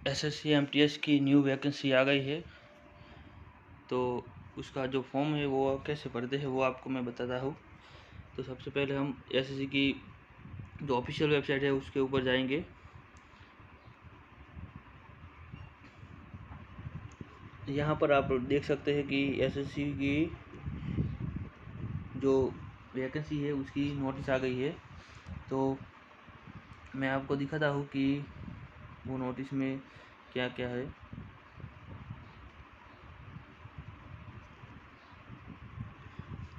SSC MTS की new vacancy आ गई है। तो उसका जो फॉर्म है वो कैसे भरते हैं वो आपको मैं बताता हूँ। तो सबसे पहले हम एसएससी की जो ऑफिशियल वेबसाइट है उसके ऊपर जाएंगे। यहाँ पर आप देख सकते हैं कि एसएससी की जो वैकेंसी है उसकी नोटिस आ गई है। तो मैं आपको दिखाता हूँ कि वो नोटिस में क्या क्या है।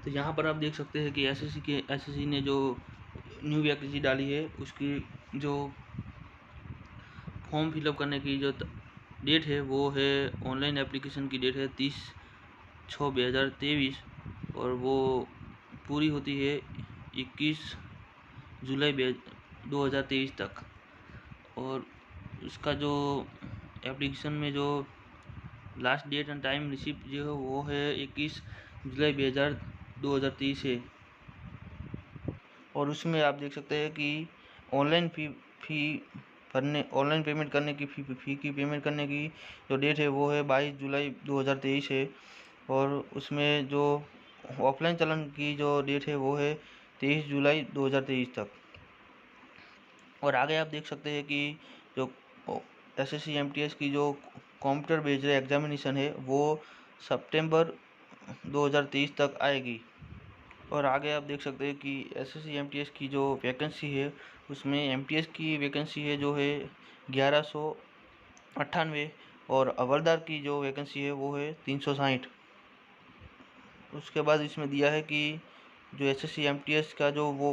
तो यहाँ पर आप देख सकते हैं कि एसएससी ने जो न्यू वैकेंसी डाली है उसकी जो फॉर्म फिलअप करने की जो डेट है वो है, ऑनलाइन एप्लीकेशन की डेट है 30/6/2023 और वो पूरी होती है 21 जुलाई 2023 तक। और उसका जो एप्लीकेशन में जो last date and time receipt जो है वो है 21 जुलाई 2023 है। और उसमें आप देख सकते हैं कि ऑनलाइन ऑनलाइन पेमेंट करने की फ़ी की पेमेंट करने की जो डेट है वो है 22 जुलाई 2023 है। और उसमें जो ऑफलाइन चलन की जो डेट है वो है 23 जुलाई 2023 तक। और आगे आप देख सकते हैं कि जो एसएससी एमटीएस की जो कंप्यूटर बेस्ड एग्जामिनेशन है वो सितंबर 2023 तक आएगी। और आगे आप देख सकते हैं कि एसएससी एमटीएस की जो वैकेंसी है उसमें एमटीएस की वैकेंसी है जो है 1198 और हवलदार की जो वैकेंसी है वो है 360। उसके बाद इसमें दिया है कि जो एसएससी एमटीएस का जो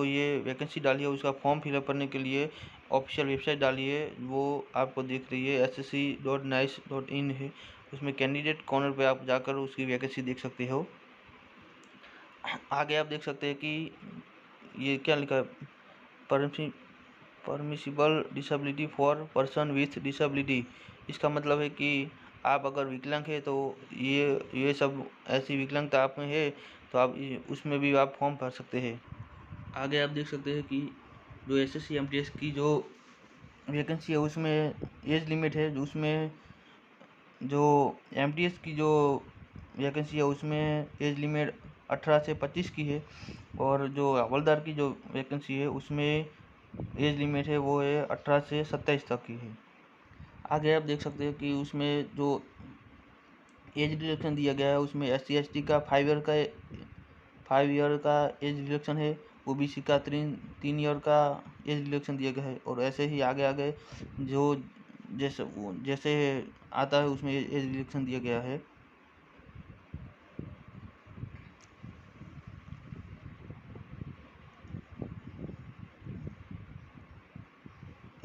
ये वैकेंसी डाली है उसका फॉर्म फिलअप करने के लिए ऑफिशियल वेबसाइट डाली है, वो आपको दिख रही है ssc.nice.in है। उसमें कैंडिडेट कॉर्नर पे आप जाकर उसकी वैकेंसी देख सकते हो। आगे आप देख सकते हैं कि ये क्या लिखा है, permissible disability for person with disability. इसका मतलब है कि आप अगर विकलांग है तो ये सब ऐसी विकलांगता आप में है तो आप उसमें भी आप फॉर्म भर सकते हैं। आगे आप देख सकते हैं कि जो एसएससी एमटीएस की जो वैकेंसी है उसमें एज लिमिट है, उसमें जो एमटीएस की जो वैकेंसी है उसमें एज लिमिट 18 से 25 की है। और जो हवलदार की जो वैकेंसी है उसमें एज लिमिट है वो है 18 से 27 तक की है। आगे आप देख सकते हैं कि उसमें जो एज रिलेक्शन दिया गया है उसमें SC/ST का 5 ईयर का एज रिलेक्शन है, ओबीसी का 3 ईयर का एज रिलेक्शन दिया गया है। और ऐसे ही आगे आगे जो जैसे आता है उसमें एज रिलेक्शन दिया गया है।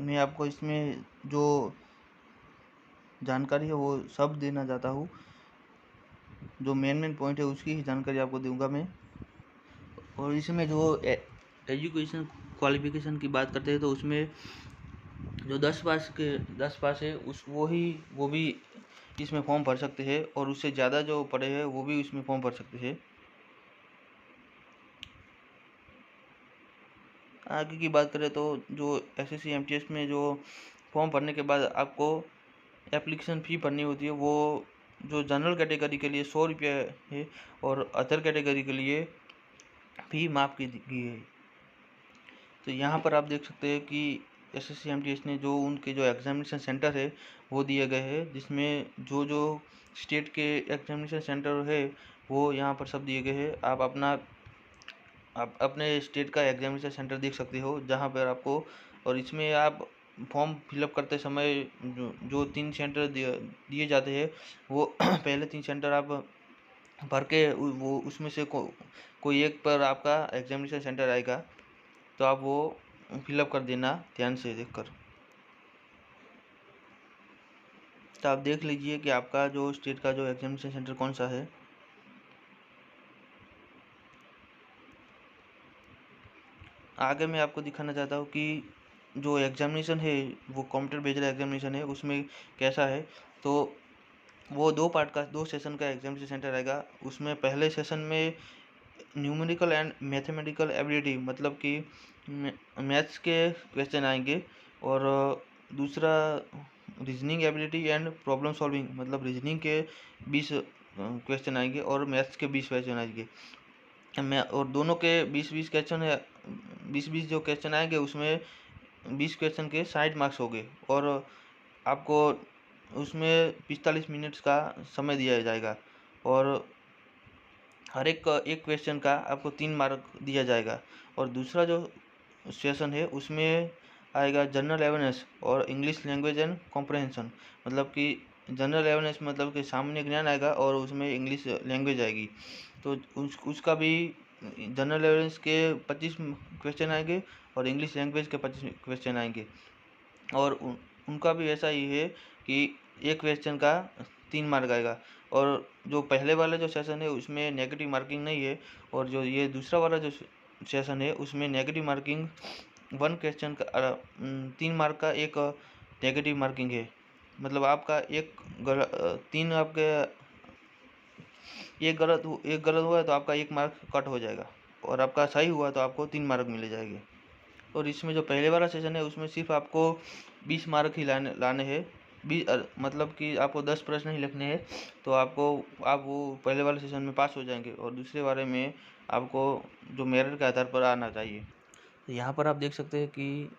मैं आपको इसमें जो जानकारी है वो सब देना चाहता हूँ, जो मेन पॉइंट है उसकी ही जानकारी आपको दूंगा मैं। और इसमें जो एजुकेशन क्वालिफिकेशन की बात करते हैं तो उसमें जो 10 पास है वो भी इसमें फॉर्म भर सकते हैं और उससे ज़्यादा जो पढ़े हैं वो भी इसमें फॉर्म भर सकते हैं। आगे की बात करें तो जो एसएससी एमटीएस में जो फॉर्म भरने के बाद आपको एप्लीकेशन फ़ी भरनी होती है, वो जो जनरल कैटेगरी के लिए 100 रुपये है और अदर कैटेगरी के लिए फ़ी माफ़ की गई है। तो यहाँ पर आप देख सकते हैं कि एसएससी एमटीएस ने जो उनके जो एग्जामिनेशन सेंटर है वो दिए गए हैं, जिसमें जो जो स्टेट के एग्जामिनेशन सेंटर है वो यहाँ पर सब दिए गए हैं। आप अपने स्टेट का एग्जामिनेशन सेंटर देख सकते हो जहाँ पर आपको, और इसमें आप फॉर्म फिलअप करते समय जो 3 सेंटर दिए जाते हैं वो पहले 3 सेंटर आप भर के वो उसमें से कोई एक पर आपका एग्जामिनेशन सेंटर आएगा, तो आप वो फिलअप कर देना ध्यान से देखकर। तो आप देख लीजिए कि आपका जो स्टेट का जो एग्जामिनेशन सेंटर कौन सा है। आगे मैं आपको दिखाना चाहता हूँ कि जो एग्जामिनेशन है वो कंप्यूटर बेस्ड एग्जामिनेशन है उसमें कैसा है। तो वो 2 सेशन का एग्जामिनेशन सेंटर आएगा। उसमें पहले सेशन में न्यूमेरिकल एंड मैथमेटिकल एबिलिटी मतलब कि मैथ्स के क्वेश्चन आएंगे, और दूसरा reasoning ability and problem solving, मतलब रीजनिंग के 20 क्वेश्चन आएंगे और मैथ्स के 20 क्वेश्चन आएंगे। मैं और दोनों के 20-20 क्वेश्चन है, 20-20 जो क्वेश्चन आएंगे उसमें 20 क्वेश्चन के 60 मार्क्स हो गए और आपको उसमें 45 मिनट्स का समय दिया जाएगा और हर एक क्वेश्चन का आपको 3 मार्क दिया जाएगा। और दूसरा जो सेशन है उसमें आएगा जनरल अवेयरनेस और इंग्लिश लैंग्वेज एंड कॉम्प्रहेंशन, मतलब कि जनरल अवेयरनेस मतलब कि सामान्य ज्ञान आएगा और उसमें इंग्लिश लैंग्वेज आएगी। तो उसका भी जनरल अवेयरनेस के 25 क्वेश्चन आएंगे और इंग्लिश लैंग्वेज के 25 क्वेश्चन आएंगे और उनका भी ऐसा ही है कि एक क्वेश्चन का 3 मार्क आएगा। और जो पहले वाला जो सेशन है उसमें नेगेटिव मार्किंग नहीं है और जो ये दूसरा वाला जो सेशन है उसमें नेगेटिव मार्किंग 1 क्वेश्चन का 3 मार्क का एक नेगेटिव मार्किंग है, मतलब आपका तीन आपके एक गलत हुआ है तो आपका 1 मार्क कट हो जाएगा और आपका सही हुआ तो आपको 3 मार्क मिले जाएंगे। और इसमें जो पहले वाला सेशन है उसमें सिर्फ आपको 20 मार्क ही लाने हैं, मतलब कि आपको 10 प्रश्न ही लिखने हैं तो आप वो पहले वाले सेशन में पास हो जाएंगे और दूसरे वाले में आपको जो मेरिट के आधार पर आना चाहिए। तो यहाँ पर आप देख सकते हैं कि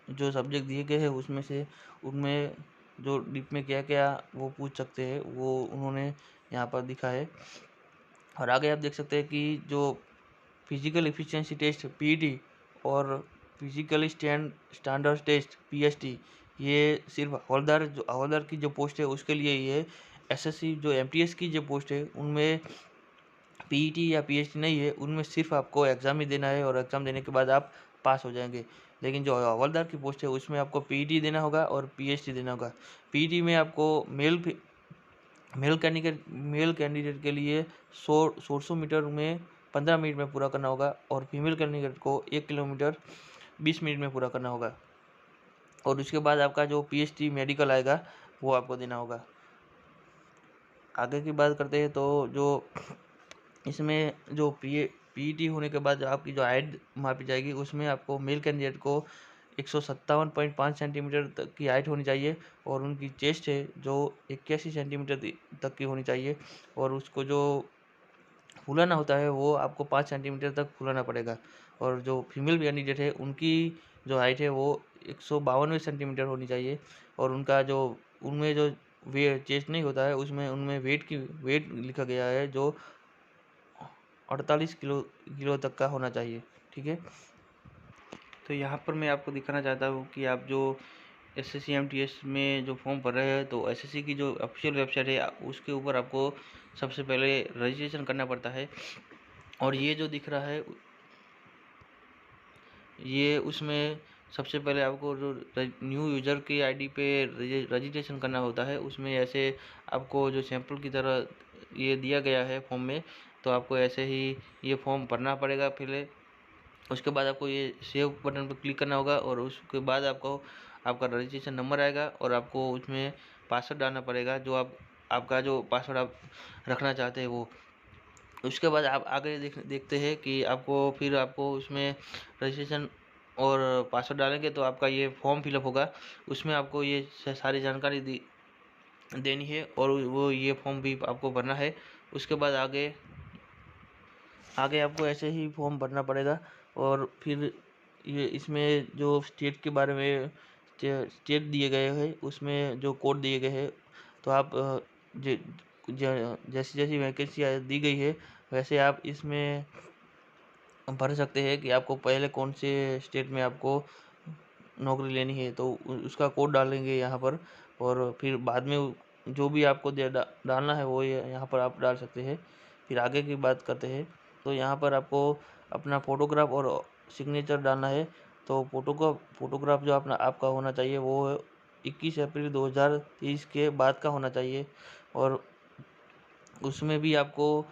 जो सब्जेक्ट दिए गए हैं उसमें से उनमें जो डीप में क्या क्या वो पूछ सकते हैं वो उन्होंने यहाँ पर दिखा है। और आगे आप देख सकते हैं कि जो फिजिकल एफिशिएंसी टेस्ट पीईटी और फिजिकल स्टैंडर्ड टेस्ट पीएसटी, ये सिर्फ हवलदार की जो पोस्ट है उसके लिए ही है। एसएससी जो एमटीएस की जो पोस्ट है उनमें पीईटी या पीएचडी नहीं है, उनमें सिर्फ आपको एग्ज़ाम ही देना है और एग्ज़ाम देने के बाद आप पास हो जाएंगे। लेकिन जो हवलदार की पोस्ट है उसमें आपको पीईटी देना होगा और पीएचडी देना होगा। पीईटी में आपको मेल कैंडिडेट के लिए 100 मीटर में 15 मिनट में पूरा करना होगा और फीमेल कैंडिडेट को 1 किलोमीटर 20 मिनट में पूरा करना होगा। और उसके बाद आपका जो पीएचडी मेडिकल आएगा वो आपको देना होगा। आगे की बात करते हैं तो जो इसमें जो पीईटी होने के बाद आपकी जो हाइट मापी जाएगी उसमें आपको मेल कैंडिडेट को 157.5 सेंटीमीटर तक की हाइट होनी चाहिए और उनकी चेस्ट है जो 81 सेंटीमीटर तक की होनी चाहिए और उसको जो फूलाना होता है वो आपको 5 सेंटीमीटर तक फूलाना पड़ेगा। और जो फीमेल कैंडिडेट है उनकी जो हाइट है वो 152 सेंटीमीटर होनी चाहिए और उनमें जो चेस्ट नहीं होता है उसमें उनमें वेट लिखा गया है जो 48 किलो तक का होना चाहिए। ठीक है, तो यहाँ पर मैं आपको दिखाना चाहता हूँ कि आप जो एसएससी एमटीएस में जो फॉर्म भर रहे हैं तो एसएससी की जो ऑफिशियल वेबसाइट है उसके ऊपर आपको सबसे पहले रजिस्ट्रेशन करना पड़ता है। और ये जो दिख रहा है ये उसमें सबसे पहले आपको जो न्यू यूज़र की आईडी पे रजिस्ट्रेशन करना होता है, उसमें ऐसे आपको जो सैंपल की तरह ये दिया गया है फॉर्म में, तो आपको ऐसे ही ये फॉर्म भरना पड़ेगा पहले। उसके बाद आपको ये सेव बटन पर क्लिक करना होगा और उसके बाद आपका रजिस्ट्रेशन नंबर आएगा और आपको उसमें पासवर्ड डालना पड़ेगा जो आपका जो पासवर्ड आप रखना चाहते हैं वो। उसके बाद आप आगे देखते हैं कि आपको उसमें रजिस्ट्रेशन और पासवर्ड डालेंगे तो आपका ये फॉर्म फिलअप होगा। उसमें आपको ये सारी जानकारी देनी है और वो ये फॉर्म भी आपको भरना है। उसके बाद आगे आपको ऐसे ही फॉर्म भरना पड़ेगा और फिर ये इसमें जो स्टेट के बारे में स्टेट दिए गए हैं उसमें जो कोड दिए गए हैं तो आप जैसी जैसी वैकेंसी दी गई है वैसे आप इसमें भर सकते हैं कि आपको पहले कौन से स्टेट में आपको नौकरी लेनी है तो उसका कोड डालेंगे यहाँ पर और फिर बाद में जो भी आपको डालना है वो यहाँ पर आप डाल सकते हैं। फिर आगे की बात करते हैं तो यहाँ पर आपको अपना फ़ोटोग्राफ और सिग्नेचर डालना है। तो फ़ोटोग्राफ जो आपका होना चाहिए वो 21 अप्रैल 2023 के बाद का होना चाहिए और उसमें भी आपको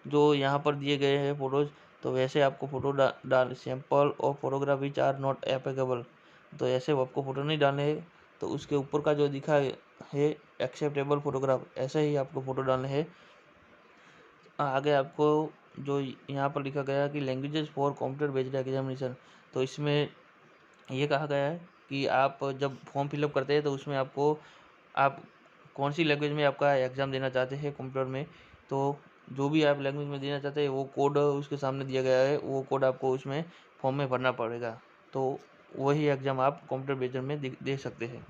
जो यहाँ पर दिए गए हैं फ़ोटोज़ तो वैसे आपको फ़ोटो डाल सैंपल और photograph which are not applicable, तो ऐसे आपको फ़ोटो नहीं डालने हैं। तो उसके ऊपर का जो दिखा है एक्सेप्टेबल फ़ोटोग्राफ ऐसे ही आपको फ़ोटो डालने हैं। आगे आपको जो यहाँ पर लिखा गया है कि languages for computer based examination, तो इसमें ये कहा गया है कि आप जब फॉर्म फिलअप करते हैं तो उसमें आपको आप कौन सी लैंग्वेज में आपका एग्ज़ाम देना चाहते हैं कंप्यूटर में, तो जो भी आप लैंग्वेज में देना चाहते हैं वो कोड उसके सामने दिया गया है, वो कोड आपको उसमें फॉर्म में भरना पड़ेगा। तो वही एग्ज़ाम आप कंप्यूटर बेस्ड में दे सकते हैं।